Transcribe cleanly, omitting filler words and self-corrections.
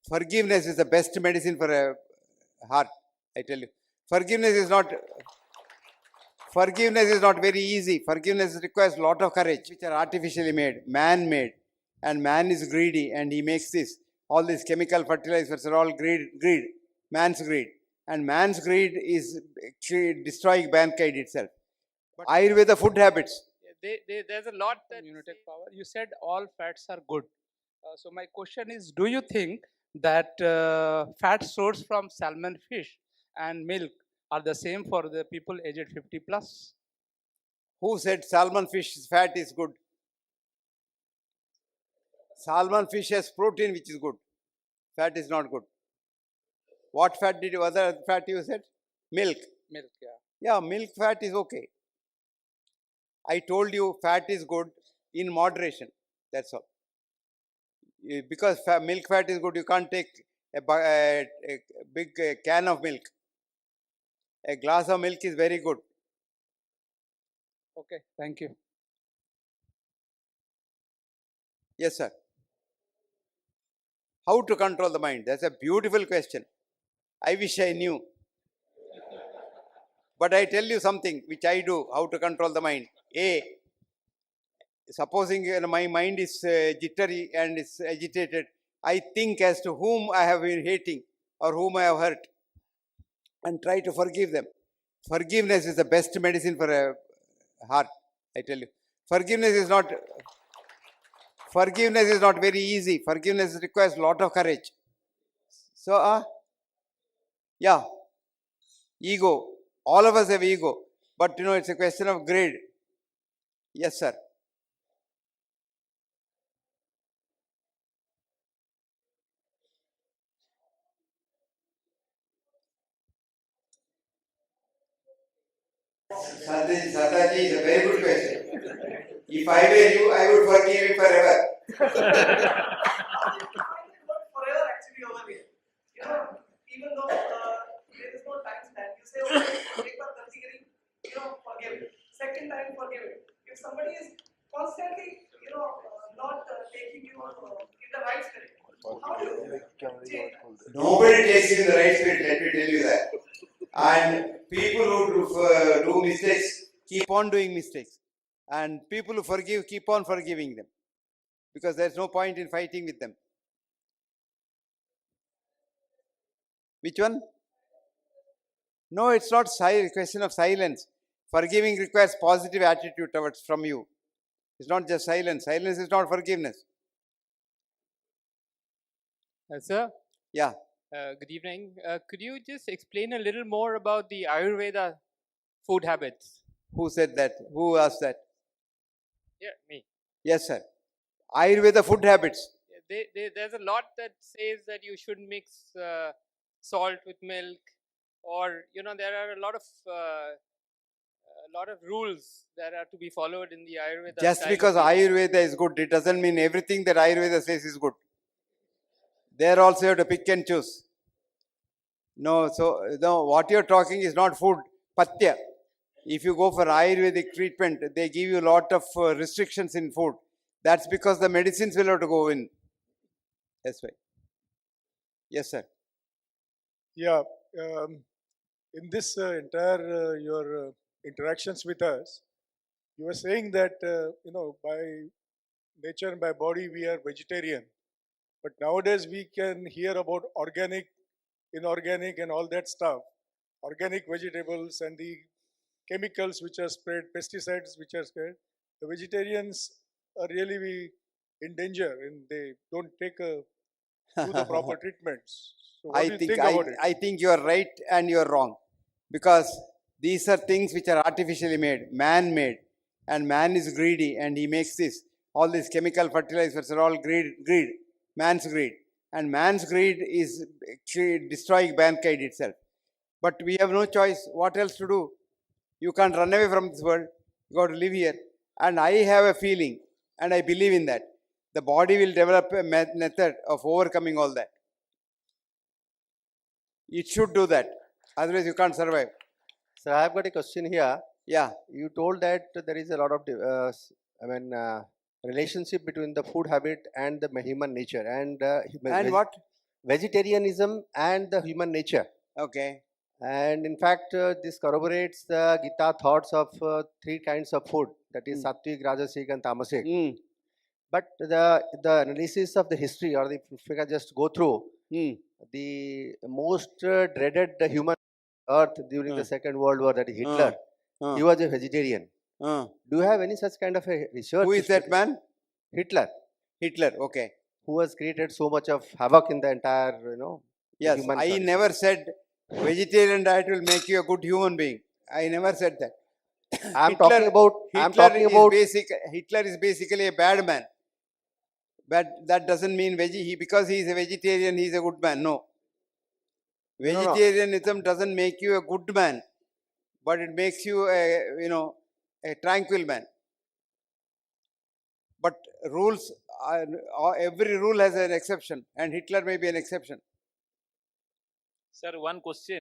Forgiveness is the best medicine for a heart, I tell you. Forgiveness is not very easy. Forgiveness requires a lot of courage, which are artificially made, man-made. And man is greedy and he makes this. All these chemical fertilizers are all greed, man's greed. And man's greed is destroying mankind itself. But Ayurveda food habits. There's a lot that immunotech power. You said all fats are good. So my question is, do you think that fat sourced from salmon fish and milk are the same for the people aged 50 plus? Who said salmon fish fat is good? Salmon fish has protein which is good. Fat is not good. What fat did you, other fat you said? Milk. Milk, yeah. Yeah, milk fat is okay. I told you fat is good in moderation. That's all. Because milk fat is good, you can't take a big can of milk. A glass of milk is very good. Okay, thank you. Yes, sir. How to control the mind? That's a beautiful question. I wish I knew. But I tell you something which I do, how to control the mind. Supposing my mind is jittery and is agitated, I think as to whom I have been hating or whom I have hurt and try to forgive them. Forgiveness is the best medicine for a heart, I tell you. Forgiveness is not very easy. Forgiveness requires a lot of courage. So, yeah, ego. All of us have ego. But it's a question of grade. Yes, sir. Sadaji is a very good question. If I were you, I would forgive you forever. Forever actually over here. Even though there is no time span, you say, okay, एक बार गलती करी, forgive it. Second time, forgive it. If somebody is constantly, not taking you in the right spirit, how do you change? Nobody takes you in the right spirit, let me tell you that. And people who do mistakes keep on doing mistakes. And people who forgive keep on forgiving them. Because there's no point in fighting with them. Which one? No, it's not a question of silence. Forgiving requires positive attitude towards from you. It's not just silence. Silence is not forgiveness. Sir? Yeah. Good evening. Could you just explain a little more about the Ayurveda food habits? Who said that? Who asked that? Yeah, me. Yes, sir. Ayurveda food habits. There's a lot that says that you should mix salt with milk, or there are a lot of rules that are to be followed in the Ayurveda. Just because Ayurveda is good, it doesn't mean everything that Ayurveda says is good. There also you have to pick and choose. No, what you're talking is not food, patya. If you go for Ayurvedic treatment, they give you a lot of restrictions in food. That's because the medicines will have to go in. That's why. Yes, sir. Yeah, in this entire your interactions with us, you were saying that by nature and by body we are vegetarian, but nowadays we can hear about organic, inorganic, and all that stuff. Organic vegetables and the chemicals which are sprayed, pesticides which are sprayed. The vegetarians are really in danger and they don't do the proper treatments. So what do you think about it? I think you are right and you are wrong, because these are things which are artificially made, man-made, and man is greedy and he makes this. All these chemical fertilizers are all greed, man's greed, and man's greed is destroying mankind itself. But we have no choice. What else to do? You can't run away from this world. You got to live here. And I have a feeling, and I believe in that. The body will develop a method of overcoming all that. It should do that. Otherwise, you can't survive. So I have got a question here. Yeah. You told that there is a lot of, relationship between the food habit and the human nature. And what? vegetarianism and the human nature. Okay. And in fact, this corroborates the Gita thoughts of three kinds of food, that is sattvic, rajasic, and tamasic. Mm. But the analysis of the history, or if we can just go through, Mm. the most dreaded human earth during the Second World War, that is Hitler, he was a vegetarian. Uh. Do you have any such kind of a research? Who is that man? Hitler, Hitler. Okay. who has created so much of havoc in the entire, Yes, human I condition. never said vegetarian diet will make you a good human being. I never said that. I'm talking about. Hitler is basically a bad man. But that doesn't mean because he is a vegetarian, he is a good man. No. No, no. Vegetarianism doesn't make you a good man, but it makes you a tranquil man. But rules, every rule has an exception, and Hitler may be an exception. Sir, one question.